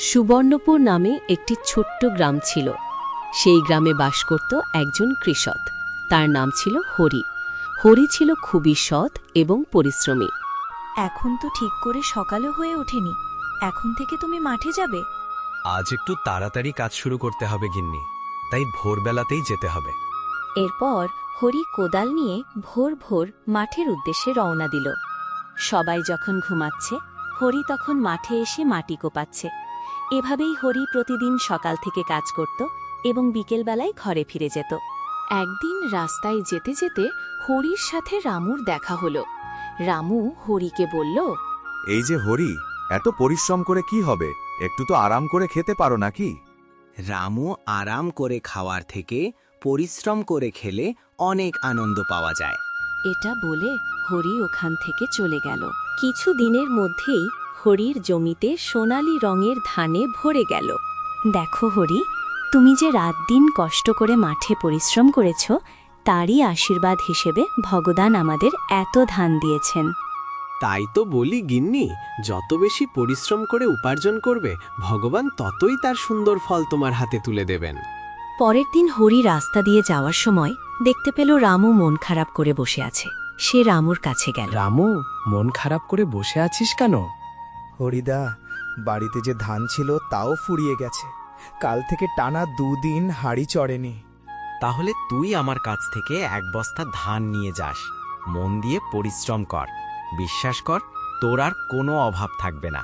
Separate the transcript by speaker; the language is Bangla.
Speaker 1: সুবর্ণপুর নামে একটি ছোট্ট গ্রাম ছিল। সেই গ্রামে বাস করত একজন কৃষক। তার নাম ছিল হরি। হরি ছিল খুবই সৎ এবং পরিশ্রমী।
Speaker 2: এখন তো ঠিক করে সকালও হয়ে ওঠেনি, এখন থেকে তুমি মাঠে যাবে?
Speaker 3: আজ একটু তাড়াতাড়ি কাজ শুরু করতে হবে গিন্নি, তাই ভোরবেলাতেই যেতে হবে।
Speaker 1: এরপর হরি কোদাল নিয়ে ভোর ভোর মাঠের উদ্দেশ্যে রওনা দিল। সবাই যখন ঘুমাচ্ছে, হরি তখন মাঠে এসে মাটি কোপাচ্ছে। এভাবেই হরি প্রতিদিন সকাল থেকে কাজ করত এবং বিকেলবেলায় ঘরে ফিরে যেত। একদিন রাস্তায় যেতে যেতে হরির সাথে রামুর দেখা হলো। রামু হরিকে বলল,
Speaker 4: এই যে হরি, এত পরিশ্রম করে কি হবে? একটু তো আরাম করে খেতে পারো নাকি?
Speaker 5: রামু আরাম করে খাওয়ার থেকে পরিশ্রম করে খেলে অনেক আনন্দ পাওয়া যায়।
Speaker 1: এটা বলে হরি ওখান থেকে চলে গেল। কিছু দিনের মধ্যেই হরির জমিতে সোনালি রঙের ধানে ভরে গেল। দেখো হরি, তুমি যে রাত দিন কষ্ট করে মাঠে পরিশ্রম করেছ, তারই আশীর্বাদ হিসেবে ভগবান আমাদের এত ধান দিয়েছেন।
Speaker 6: তাই তো বলি গিন্নি, যত বেশি পরিশ্রম করে উপার্জন করবে, ভগবান ততই তার সুন্দর ফল তোমার হাতে তুলে দেবেন।
Speaker 1: পরের দিন হরি রাস্তা দিয়ে যাওয়ার সময় দেখতে পেল রামু মন খারাপ করে বসে আছে। সে রামুর কাছে গেল।
Speaker 3: রামু, মন খারাপ করে বসে আছিস কেন?
Speaker 7: হরিদা, বাড়িতে যে ধান ছিল তাও ফুরিয়ে গেছে। কাল থেকে টানা 2 দিন হাড়ি চড়েনি।
Speaker 5: তাহলে তুই আমার কাছ থেকে 1 বস্তা ধান নিয়ে যাস। মন দিয়ে পরিশ্রম কর, বিশ্বাস কর, তোর আর কোনো অভাব থাকবে না।